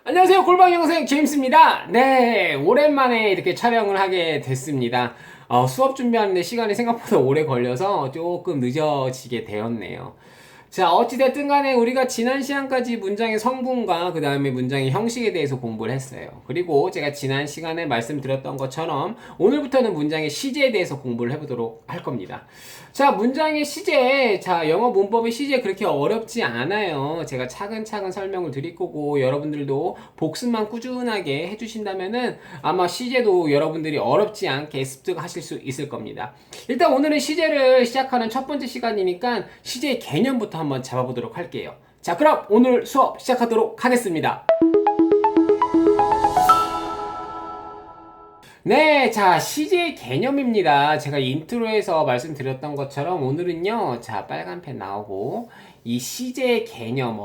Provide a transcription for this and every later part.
안녕하세요. 골방영 선생 제임스입니다. 네, 오랜만에 이렇게 촬영을 하게 됐습니다. 수업 준비하는데 시간이 생각보다 오래 걸려서 조금 늦어지게 되었네요. 자, 어찌됐든 간에 우리가 지난 시간까지 문장의 성분과 그 다음에 문장의 형식에 대해서 공부를 했어요. 그리고 제가 지난 시간에 말씀드렸던 것처럼 오늘부터는 문장의 시제에 대해서 공부를 해보도록 할 겁니다. 자, 문장의 시제. 자, 영어 문법의 시제 그렇게 어렵지 않아요. 제가 차근차근 설명을 드릴 거고 여러분들도 복습만 꾸준하게 해주신다면은 아마 시제도 여러분들이 어렵지 않게 습득하실 수 있을 겁니다. 일단 오늘은 시제를 시작하는 첫 번째 시간이니까 시제의 개념부터 한번 잡아보도록 할게요. 자, 그럼 오늘 수업 시작하도록 하겠습니다. 네, 자, 시제의 개념입니다. 제가 인트로에서 말씀드렸던 것처럼 오늘은요, 자, 빨간 펜 나오고, 이 시제의 개념,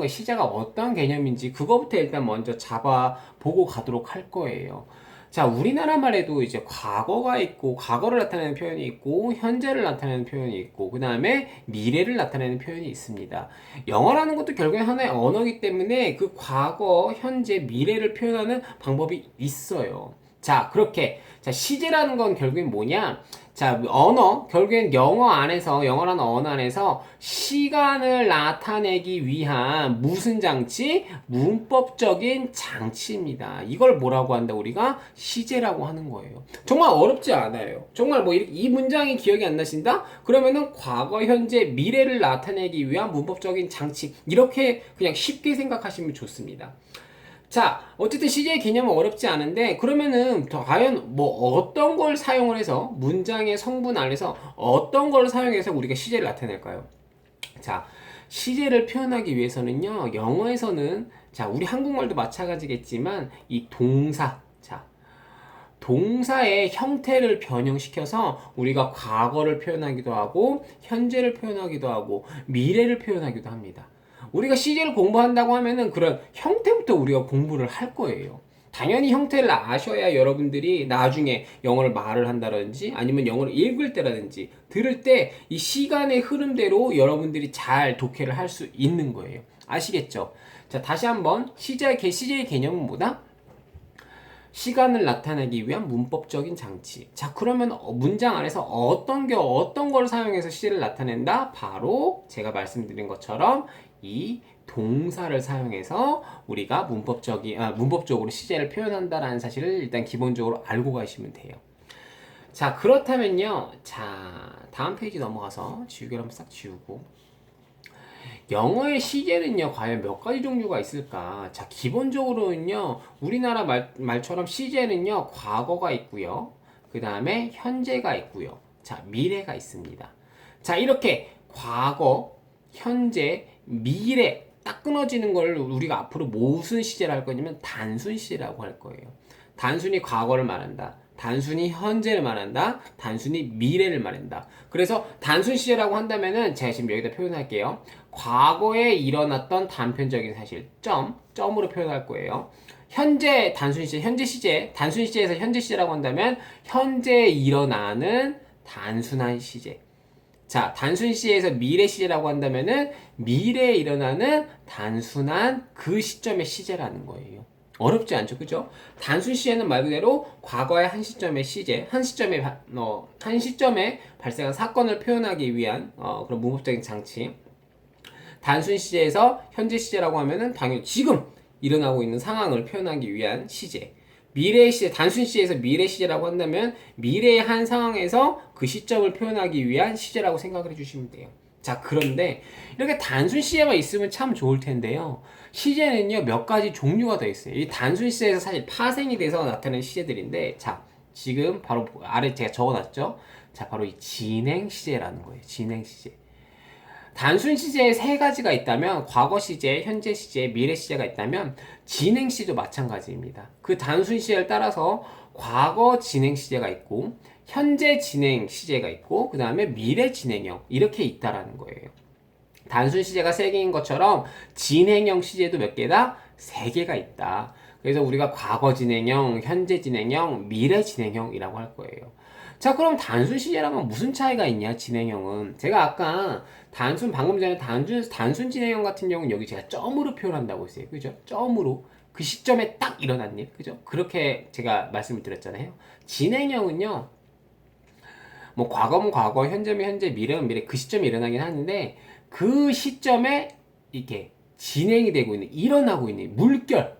시제가 어떤 개념인지, 그거부터 일단 먼저 잡아보고 가도록 할 거예요. 자, 우리나라 말에도 이제 과거가 있고, 과거를 나타내는 표현이 있고, 현재를 나타내는 표현이 있고, 그 다음에 미래를 나타내는 표현이 있습니다. 영어라는 것도 결국에 하나의 언어이기 때문에 그 과거, 현재, 미래를 표현하는 방법이 있어요. 자, 그렇게. 자, 시제라는 건 결국엔 뭐냐? 자, 결국엔 영어라는 언어 안에서 시간을 나타내기 위한 무슨 장치? 문법적인 장치입니다. 이걸 뭐라고 한다? 우리가 시제라고 하는 거예요. 정말 어렵지 않아요. 정말 이 문장이 기억이 안 나신다? 그러면은 과거, 현재, 미래를 나타내기 위한 문법적인 장치. 이렇게 그냥 쉽게 생각하시면 좋습니다. 자, 어쨌든 시제의 개념은 어렵지 않은데, 그러면은, 과연 어떤 걸 사용을 해서, 문장의 성분 안에서 어떤 걸 사용해서 우리가 시제를 나타낼까요? 자, 시제를 표현하기 위해서는요, 영어에서는, 자, 우리 한국말도 마찬가지겠지만, 이 동사, 자, 동사의 형태를 변형시켜서 우리가 과거를 표현하기도 하고, 현재를 표현하기도 하고, 미래를 표현하기도 합니다. 우리가 시제를 공부한다고 하면은 그런 형태부터 우리가 공부를 할 거예요. 당연히 형태를 아셔야 여러분들이 나중에 영어를 말을 한다든지 아니면 영어를 읽을 때라든지 들을 때 이 시간의 흐름대로 여러분들이 잘 독해를 할 수 있는 거예요. 아시겠죠? 자, 다시 한번 시제의 개념은 뭐다? 시간을 나타내기 위한 문법적인 장치. 자, 그러면 문장 안에서 어떤 걸 사용해서 시제를 나타낸다? 바로 제가 말씀드린 것처럼 이 동사를 사용해서 우리가 문법적으로 시제를 표현한다라는 사실을 일단 기본적으로 알고 가시면 돼요. 자, 그렇다면요. 자, 다음 페이지 넘어가서 지우개를 한번 싹 지우고 영어의 시제는요, 과연 몇 가지 종류가 있을까? 자, 기본적으로는요, 우리나라 말처럼 시제는요, 과거가 있고요. 그 다음에 현재가 있고요. 자, 미래가 있습니다. 자, 이렇게 과거, 현재, 미래 딱 끊어지는 걸 우리가 앞으로 무슨 시제를 할 거냐면 단순 시제라고 할 거예요. 단순히 과거를 말한다. 단순히 현재를 말한다. 단순히 미래를 말한다. 그래서 단순 시제라고 한다면은 제가 지금 여기다 표현할게요. 과거에 일어났던 단편적인 사실, 점으로 표현할 거예요. 현재 단순 시제, 단순 시제에서 현재 시제라고 한다면 현재에 일어나는 단순한 시제. 자, 단순 시제에서 미래 시제라고 한다면은 미래에 일어나는 단순한 그 시점의 시제라는 거예요. 어렵지 않죠, 그죠? 단순 시제는 말 그대로 과거의 한 시점의 시제, 한 시점에 발생한 사건을 표현하기 위한 그런 문법적인 장치. 단순 시제에서 현재 시제라고 하면은 당연히 지금 일어나고 있는 상황을 표현하기 위한 시제. 미래 시제, 단순 시제에서 미래 시제라고 한다면 미래의 한 상황에서 그 시점을 표현하기 위한 시제라고 생각을 해주시면 돼요. 자, 그런데 이렇게 단순 시제만 있으면 참 좋을 텐데요. 시제는요, 몇 가지 종류가 더 있어요. 이 단순 시제에서 사실 파생이 돼서 나타나는 시제들인데, 자, 지금 바로 아래 제가 적어놨죠? 자, 바로 이 진행 시제라는 거예요. 진행 시제. 단순 시제에 세 가지가 있다면 과거 시제, 현재 시제, 미래 시제가 있다면 진행 시제도 마찬가지입니다. 그 단순 시제를 따라서 과거 진행 시제가 있고 현재 진행 시제가 있고 그 다음에 미래 진행형 이렇게 있다라는 거예요. 단순 시제가 3개인 것처럼 진행형 시제도 몇 개다? 3개가 있다. 그래서 우리가 과거 진행형, 현재 진행형, 미래 진행형이라고 할 거예요. 자, 그럼 단순 시제랑은 무슨 차이가 있냐, 진행형은? 제가 아까 방금 전에 단순 진행형 같은 경우는 여기 제가 점으로 표현한다고 했어요. 그죠? 점으로. 그 시점에 딱 일어난 일, 그죠? 그렇게 제가 말씀을 드렸잖아요. 진행형은요, 뭐 과거면 과거, 현재면 현재, 미래면 미래, 그 시점에 일어나긴 하는데 그 시점에 이렇게 진행이 되고 있는, 일어나고 있는 물결,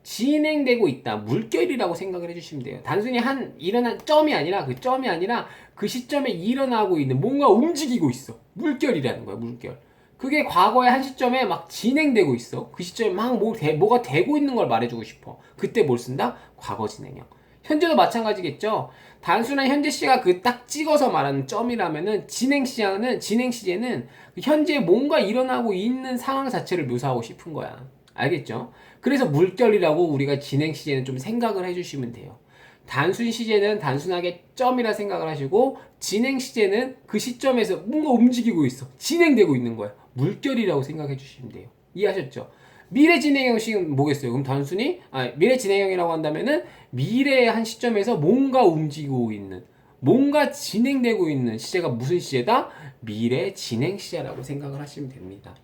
진행되고 있다, 물결이라고 생각을 해주시면 돼요. 단순히 한 일어난 점이 아니라, 그 점이 아니라 그 시점에 일어나고 있는 뭔가 움직이고 있어. 물결이라는 거야, 물결. 그게 과거의 한 시점에 막 진행되고 있어. 그 시점에 막 뭐가 되고 있는 걸 말해주고 싶어. 그때 뭘 쓴다? 과거 진행형. 현재도 마찬가지겠죠. 단순한 현재 시가 그 딱 찍어서 말하는 점이라면은 진행 시제는 현재 뭔가 일어나고 있는 상황 자체를 묘사하고 싶은 거야. 알겠죠? 그래서 물결이라고 우리가 진행 시제는 좀 생각을 해주시면 돼요. 단순 시제는 단순하게 점이라 생각을 하시고, 진행 시제는 그 시점에서 뭔가 움직이고 있어. 진행되고 있는 거야. 물결이라고 생각해 주시면 돼요. 이해하셨죠? 미래 진행형식은 뭐겠어요? 그럼 단순히 미래 진행형이라고 한다면은 미래의 한 시점에서 뭔가 움직이고 있는, 뭔가 진행되고 있는 시제가 무슨 시제다? 미래 진행 시제라고 생각을 하시면 됩니다.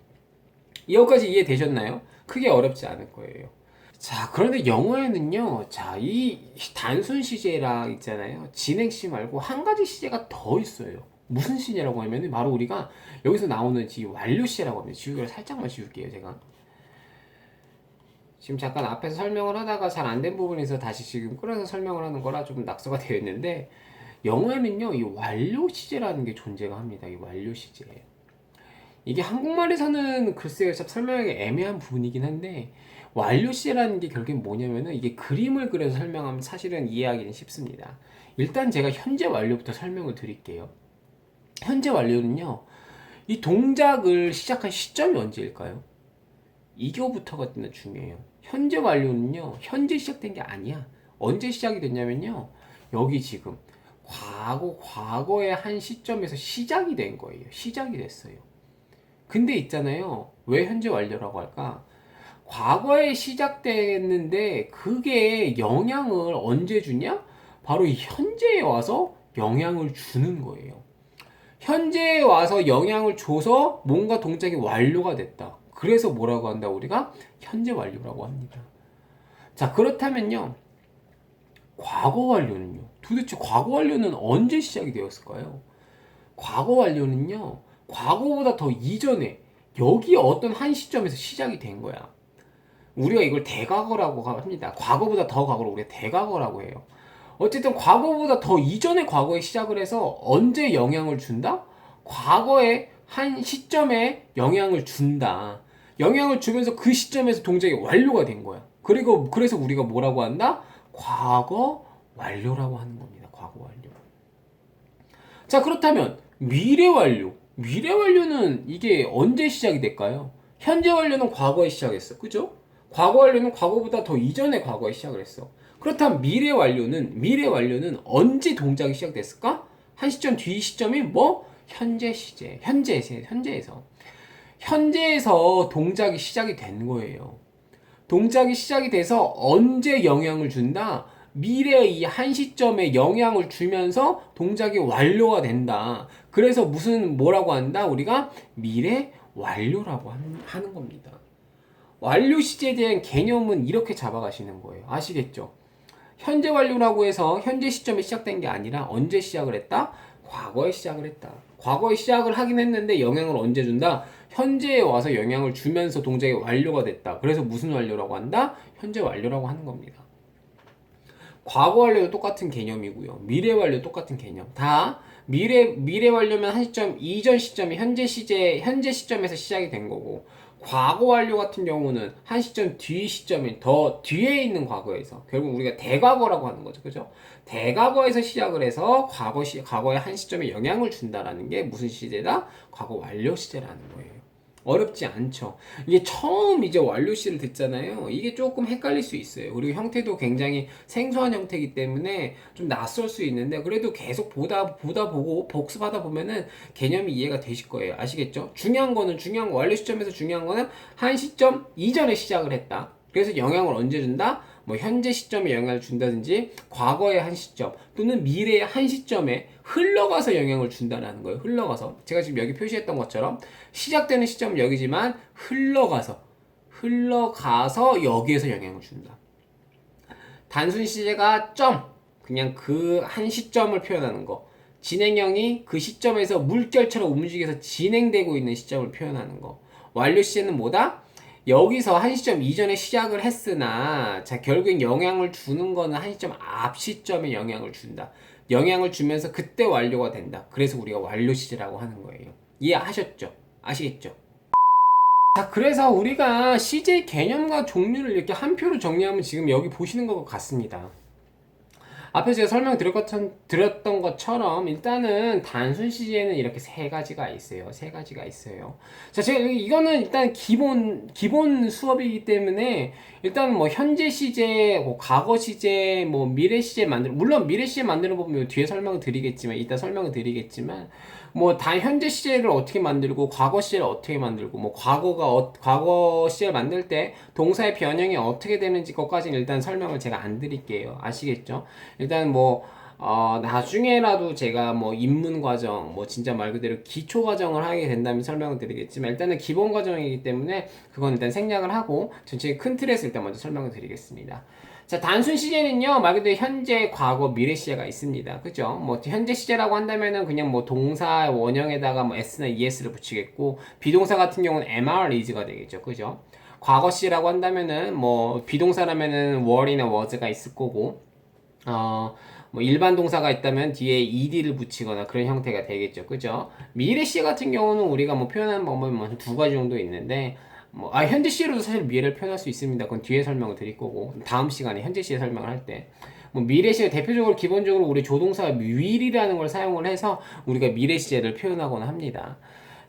여기까지 이해되셨나요? 크게 어렵지 않을 거예요. 자, 그런데 영어에는요, 자, 이 단순 시제라 있잖아요. 진행시 말고 한 가지 시제가 더 있어요. 무슨 시제라고 하면 바로 우리가 여기서 나오는 이 완료 시제라고 합니다. 지우개를 살짝만 지울게요, 제가. 지금 잠깐 앞에서 설명을 하다가 잘 안 된 부분에서 다시 지금 끌어서 설명을 하는 거라 좀 낙서가 되어 있는데, 영어에는요, 이 완료 시제라는 게 존재가 합니다. 이 완료 시제. 이게 한국말에서는 글쎄요, 참 설명하기 애매한 부분이긴 한데, 완료 시제라는 게 결국엔 뭐냐면은 이게 그림을 그려서 설명하면 사실은 이해하기는 쉽습니다. 일단 제가 현재 완료부터 설명을 드릴게요. 현재 완료는요, 이 동작을 시작한 시점이 언제일까요? 이거부터가 중요해요. 현재 완료는요, 현재 시작된 게 아니야. 언제 시작이 됐냐면요, 여기 지금 과거의 한 시점에서 시작이 된 거예요. 시작이 됐어요. 근데 있잖아요, 왜 현재 완료라고 할까? 과거에 시작됐는데 그게 영향을 언제 주냐? 바로 이 현재에 와서 영향을 주는 거예요. 현재에 와서 영향을 줘서 뭔가 동작이 완료가 됐다. 그래서 뭐라고 한다? 우리가 현재 완료라고 합니다. 자, 그렇다면요, 과거 완료는요? 도대체 과거 완료는 언제 시작이 되었을까요? 과거 완료는요, 과거보다 더 이전에 여기 어떤 한 시점에서 시작이 된 거야. 우리가 이걸 대과거라고 합니다. 과거보다 더 과거를 우리가 대과거라고 해요. 어쨌든 과거보다 더 이전의 과거에 시작을 해서 언제 영향을 준다? 과거의 한 시점에 영향을 준다. 영향을 주면서 그 시점에서 동작이 완료가 된 거야. 그리고 그래서 우리가 뭐라고 한다? 과거 완료라고 하는 겁니다. 과거 완료. 자, 그렇다면 미래 완료. 미래 완료는 이게 언제 시작이 될까요? 현재 완료는 과거에 시작했어. 그죠? 과거 완료는 과거보다 더 이전의 과거에 시작을 했어. 그렇다면 미래 완료는 언제 동작이 시작됐을까? 한 시점 뒤 시점이 뭐? 현재 시제. 현재에서 동작이 시작이 된 거예요. 동작이 시작이 돼서 언제 영향을 준다? 미래의 이 한 시점에 영향을 주면서 동작이 완료가 된다. 그래서 뭐라고 한다? 우리가 미래 완료라고 하는 겁니다. 완료 시제에 대한 개념은 이렇게 잡아가시는 거예요. 아시겠죠? 현재 완료라고 해서 현재 시점에 시작된 게 아니라 언제 시작을 했다? 과거에 시작을 했다. 과거에 시작을 하긴 했는데 영향을 언제 준다? 현재에 와서 영향을 주면서 동작이 완료가 됐다. 그래서 무슨 완료라고 한다? 현재 완료라고 하는 겁니다. 과거 완료도 똑같은 개념이고요. 미래 완료 똑같은 개념. 다 미래 완료면 한 시점 이전 시점이 현재 시점에서 시작이 된 거고, 과거 완료 같은 경우는 한 시점 뒤 시점이 더 뒤에 있는 과거에서, 결국 우리가 대과거라고 하는 거죠. 그죠? 대과거에서 시작을 해서 과거의 한 시점에 영향을 준다라는 게 무슨 시제다? 과거 완료 시제라는 거예요. 어렵지 않죠. 이게 처음 이제 완료 시를 듣잖아요. 이게 조금 헷갈릴 수 있어요. 그리고 형태도 굉장히 생소한 형태이기 때문에 좀 낯설 수 있는데, 그래도 계속 보다 보고 복습하다 보면은 개념이 이해가 되실 거예요. 아시겠죠? 완료 시점에서 중요한 거는 한 시점 이전에 시작을 했다. 그래서 영향을 언제 준다? 뭐 현재 시점에 영향을 준다든지, 과거의 한 시점 또는 미래의 한 시점에 흘러가서 영향을 준다는 거예요. 흘러가서. 제가 지금 여기 표시했던 것처럼 시작되는 시점은 여기지만 흘러가서 흘러가서 여기에서 영향을 준다. 단순 시제가 점, 그냥 그 한 시점을 표현하는 거. 진행형이 그 시점에서 물결처럼 움직여서 진행되고 있는 시점을 표현하는 거. 완료 시제는 뭐다? 여기서 한 시점 이전에 시작을 했으나 자 결국엔 영향을 주는 거는 한 시점 앞 시점에 영향을 준다. 영향을 주면서 그때 완료가 된다. 그래서 우리가 완료 시제라고 하는 거예요. 이해하셨죠? 아시겠죠? 자, 그래서 우리가 CJ 개념과 종류를 이렇게 한 표로 정리하면 지금 여기 보시는 것 같습니다. 앞에 제가 설명드렸던 것처럼 일단은 단순 CJ는 이렇게 세 가지가 있어요. 세 가지가 있어요. 자, 제가 이거는 일단 기본 수업이기 때문에 일단 뭐 현재 CJ, 뭐 과거 CJ, 뭐 미래 CJ 물론 미래 CJ 만드는 법은 뒤에 설명을 드리겠지만 이따 설명을 드리겠지만 뭐 다 현재 시제를 어떻게 만들고 과거 시제를 어떻게 만들고 뭐 과거 시제를 만들 때 동사의 변형이 어떻게 되는지 것까지는 일단 설명을 제가 안 드릴게요. 아시겠죠? 일단 뭐 나중에라도 제가 뭐 입문 과정, 뭐 진짜 말 그대로 기초 과정을 하게 된다면 설명을 드리겠지만 일단은 기본 과정이기 때문에 그건 일단 생략을 하고 전체 큰 틀에서 일단 먼저 설명을 드리겠습니다. 자, 단순 시제는요, 말 그대로 현재, 과거, 미래 시제가 있습니다. 그죠? 뭐, 현재 시제라고 한다면은 그냥 뭐 동사 원형에다가 뭐 s나 es를 붙이겠고, 비동사 같은 경우는 mr, is가 되겠죠. 그죠? 과거 시제라고 한다면은 뭐, 비동사라면은 were이나 was가 있을 거고, 뭐 일반 동사가 있다면 뒤에 ed를 붙이거나 그런 형태가 되겠죠. 그죠? 미래 시제 같은 경우는 우리가 뭐 표현하는 방법이 뭐 두 가지 정도 있는데, 뭐, 현재 시제로도 사실 미래를 표현할 수 있습니다. 그건 뒤에 설명을 드릴 거고, 다음 시간에 현재 시제 설명을 할 때. 뭐 미래 시제 대표적으로 기본적으로 우리 조동사 will이라는 걸 사용을 해서 우리가 미래 시제를 표현하거나 합니다.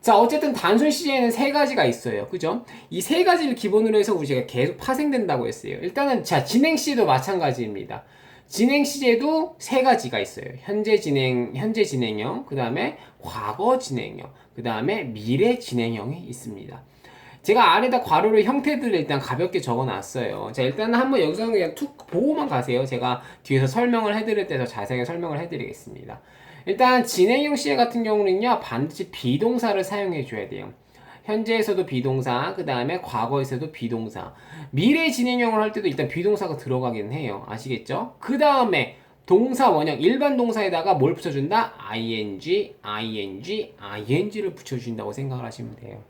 자, 어쨌든 단순 시제에는 세 가지가 있어요. 그죠? 이 세 가지를 기본으로 해서 우리가 계속 파생된다고 했어요. 일단은, 자, 진행 시제도 마찬가지입니다. 진행 시제도 세 가지가 있어요. 현재 진행형, 그 다음에 과거 진행형, 그 다음에 미래 진행형이 있습니다. 제가 아래다 괄호로 형태들을 일단 가볍게 적어 놨어요. 자, 일단은 한번 여기서는 그냥 툭 보고만 가세요. 제가 뒤에서 설명을 해드릴 때 더 자세하게 설명을 해드리겠습니다. 일단 진행형 시제 같은 경우는요, 반드시 비동사를 사용해 줘야 돼요. 현재에서도 비동사, 그 다음에 과거에서도 비동사. 미래 진행형을 할 때도 일단 비동사가 들어가긴 해요. 아시겠죠? 그 다음에 동사 원형, 일반 동사에다가 뭘 붙여준다? ing를 붙여준다고 생각을 하시면 돼요.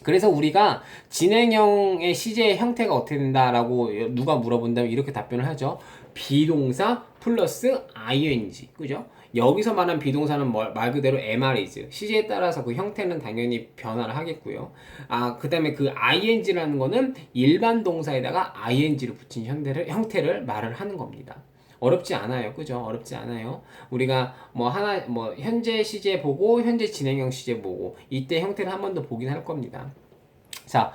그래서 우리가 진행형의 시제의 형태가 어떻게 된다라고 누가 물어본다면 이렇게 답변을 하죠. 비동사 플러스 ing. 그죠? 여기서 말한 비동사는 말 그대로 MR이즈. 시제에 따라서 그 형태는 당연히 변화를 하겠고요. 그 다음에 그 ing라는 거는 일반 동사에다가 ing를 붙인 형태를 말을 하는 겁니다. 어렵지 않아요. 그죠? 어렵지 않아요. 우리가 뭐 현재 시제 보고 현재 진행형 시제 보고 이때 형태를 한 번 더 보긴 할 겁니다. 자,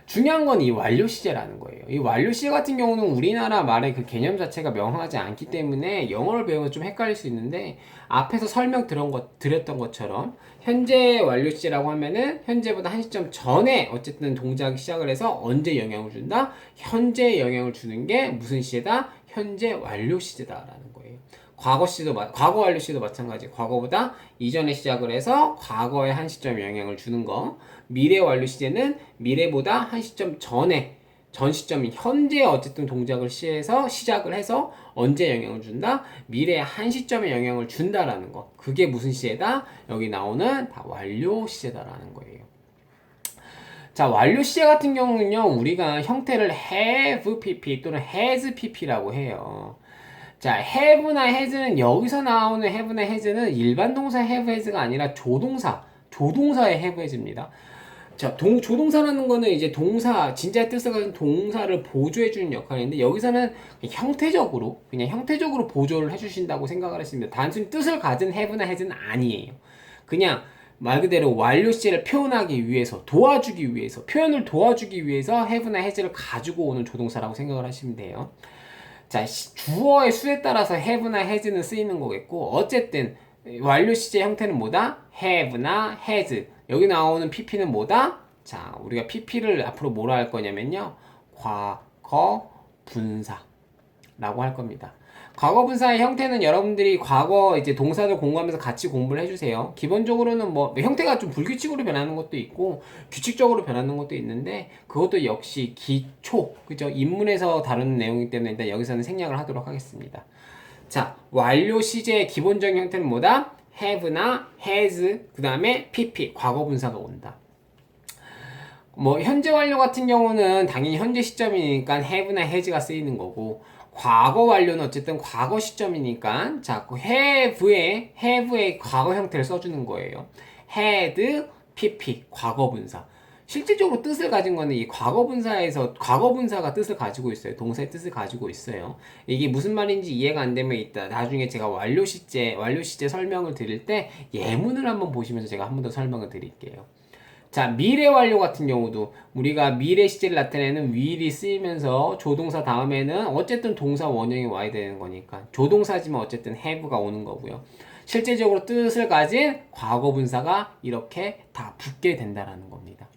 중요한 건 이 완료 시제라는 거예요. 이 완료 시제 같은 경우는 우리나라 말의 그 개념 자체가 명확하지 않기 때문에 영어를 배우면 좀 헷갈릴 수 있는데 앞에서 드렸던 것처럼 현재 완료 시제라고 하면은 현재보다 한 시점 전에 어쨌든 동작이 시작을 해서 언제 영향을 준다? 현재 영향을 주는 게 무슨 시제다? 현재 완료 시제다라는 거예요. 과거 완료 시제도 마찬가지. 과거보다 이전에 시작을 해서 과거에 한 시점 영향을 주는 거. 미래 완료 시제는 미래보다 한 시점 전에 전 시점인 현재 어쨌든 동작을 시작을 해서 언제 영향을 준다? 미래의 한 시점에 영향을 준다라는 거. 그게 무슨 시제다? 여기 나오는 다 완료 시제다라는 거예요. 자, 완료 시제 같은 경우는요, 우리가 형태를 have pp 또는 has pp라고 해요. 자, have나 has는 여기서 나오는 have나 has는 일반 동사 have has가 아니라 조동사의 have has입니다. 자, 조동사라는 거는 이제 진짜 뜻을 가진 동사를 보조해주는 역할인데, 여기서는 그냥 형태적으로 보조를 해주신다고 생각을 했습니다. 단순히 뜻을 가진 have나 has는 아니에요. 그냥 말 그대로 완료 시제를 표현하기 위해서, 표현을 도와주기 위해서 have나 has를 가지고 오는 조동사라고 생각을 하시면 돼요. 자, 주어의 수에 따라서 have나 has는 쓰이는 거겠고, 어쨌든 완료 시제 형태는 뭐다? have나 has. 여기 나오는 pp는 뭐다? 자, 우리가 pp를 앞으로 뭐라 할 거냐면요, 과거 분사라고 할 겁니다. 과거 분사의 형태는 여러분들이 과거 이제 동사를 공부하면서 같이 공부를 해주세요. 기본적으로는 뭐 형태가 좀 불규칙으로 변하는 것도 있고 규칙적으로 변하는 것도 있는데 그것도 역시 기초, 그죠? 인문에서 다루는 내용이기 때문에 일단 여기서는 생략을 하도록 하겠습니다. 자, 완료 시제의 기본적인 형태는 뭐다? have나 has, 그 다음에 pp, 과거 분사가 온다. 뭐 현재 완료 같은 경우는 당연히 현재 시점이니까 have나 has가 쓰이는 거고, 과거 완료는 어쨌든 과거 시점이니까 자, 그 have의 과거 형태를 써주는 거예요. had, pp, 과거 분사. 실질적으로 뜻을 가진 거는 이 과거 분사에서 과거 분사가 뜻을 가지고 있어요. 동사의 뜻을 가지고 있어요. 이게 무슨 말인지 이해가 안 되면 이따 나중에 제가 완료 시제 설명을 드릴 때 예문을 한번 보시면서 제가 한 번 더 설명을 드릴게요. 자, 미래 완료 같은 경우도 우리가 미래 시제를 나타내는 will이 쓰이면서 조동사 다음에는 어쨌든 동사 원형이 와야 되는 거니까 조동사지만 어쨌든 have가 오는 거고요. 실제적으로 뜻을 가진 과거 분사가 이렇게 다 붙게 된다라는 겁니다.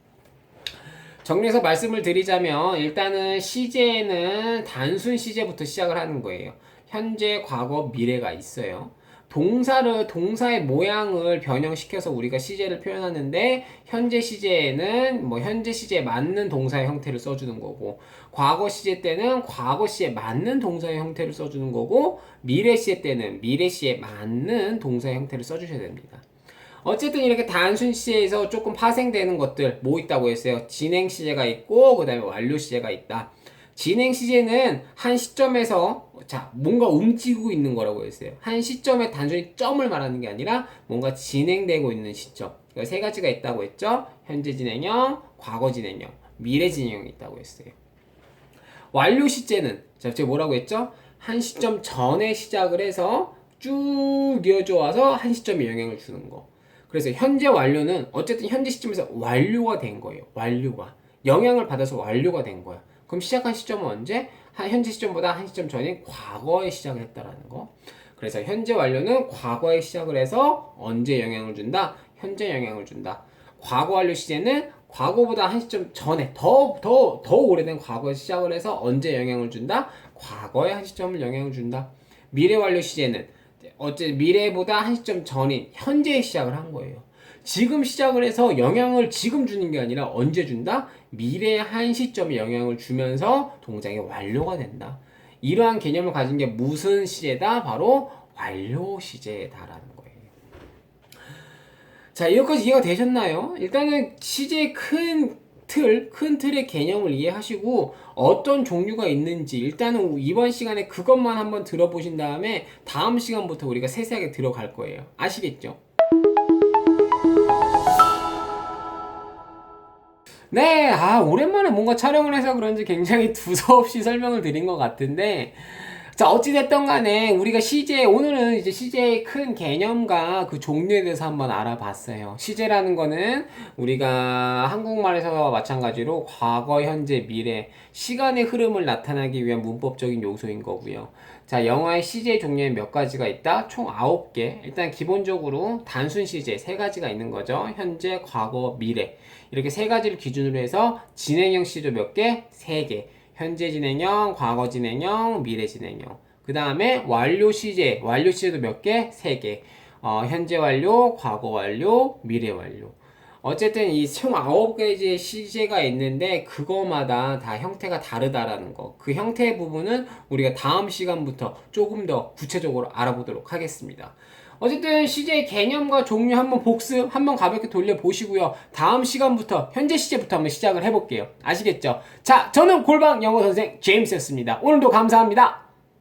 정리해서 말씀을 드리자면 일단은 시제는 단순 시제부터 시작을 하는 거예요. 현재, 과거, 미래가 있어요. 동사의 모양을 변형시켜서 우리가 시제를 표현하는데 현재 시제에는 뭐 현재 시제에 맞는 동사의 형태를 써주는 거고, 과거 시제 때는 과거 시에 맞는 동사의 형태를 써주는 거고, 미래 시제 때는 미래 시에 맞는 동사의 형태를 써주셔야 됩니다. 어쨌든 이렇게 단순 시제에서 조금 파생되는 것들 뭐 있다고 했어요? 진행 시제가 있고 그 다음에 완료 시제가 있다. 진행 시제는 한 시점에서 자 뭔가 움직이고 있는 거라고 했어요. 한 시점에 단순히 점을 말하는 게 아니라 뭔가 진행되고 있는 시점. 그러니까 세 가지가 있다고 했죠. 현재 진행형, 과거 진행형, 미래 진행형이 있다고 했어요. 완료 시제는 자 제가 뭐라고 했죠? 한 시점 전에 시작을 해서 쭉 이어져 와서 한 시점에 영향을 주는 거. 그래서 현재 완료는 어쨌든 현재 시점에서 완료가 된 거예요. 완료가. 영향을 받아서 완료가 된 거야. 그럼 시작한 시점은 언제? 현재 시점보다 한 시점 전인 과거에 시작을 했다라는 거. 그래서 현재 완료는 과거에 시작을 해서 언제 영향을 준다? 현재 영향을 준다. 과거 완료 시제는 과거보다 한 시점 전에 더 오래된 과거에 시작을 해서 언제 영향을 준다? 과거에 한 시점을 영향을 준다. 미래 완료 시제는 미래보다 한 시점 전인 현재에 시작을 한 거예요. 지금 시작을 해서 영향을 지금 주는 게 아니라 언제 준다? 미래의 한 시점에 영향을 주면서 동작이 완료가 된다. 이러한 개념을 가진 게 무슨 시제다? 바로 완료 시제다라는 거예요. 자, 여기까지 이해가 되셨나요? 일단은 시제의 큰 틀의 개념을 이해하시고 어떤 종류가 있는지 일단은 이번 시간에 그것만 한번 들어보신 다음에 다음 시간부터 우리가 세세하게 들어갈 거예요. 아시겠죠? 네, 오랜만에 뭔가 촬영을 해서 그런지 굉장히 두서없이 설명을 드린 것 같은데, 자, 어찌됐든 간에 우리가 오늘은 이제 시제의 큰 개념과 그 종류에 대해서 한번 알아봤어요. 시제라는 거는 우리가 한국말에서 마찬가지로 과거, 현재, 미래, 시간의 흐름을 나타나기 위한 문법적인 요소인 거고요. 자, 영어의 시제 종류에 몇 가지가 있다? 총 9개. 일단 기본적으로 단순 시제 3가지가 있는 거죠. 현재, 과거, 미래. 이렇게 3가지를 기준으로 해서 진행형 시제 몇 개? 3개. 현재 진행형, 과거 진행형, 미래 진행형. 그 다음에 완료 시제도 몇 개? 3개. 현재 완료, 과거 완료, 미래 완료. 어쨌든 이 총 9가지의 시제가 있는데 그거마다 다 형태가 다르다라는 거. 그 형태의 부분은 우리가 다음 시간부터 조금 더 구체적으로 알아보도록 하겠습니다. 어쨌든 시제의 개념과 종류 한번 한번 가볍게 돌려보시고요. 다음 시간부터 현재 시제부터 한번 시작을 해볼게요. 아시겠죠? 자, 저는 골방 영어 선생 제임스였습니다. 오늘도 감사합니다.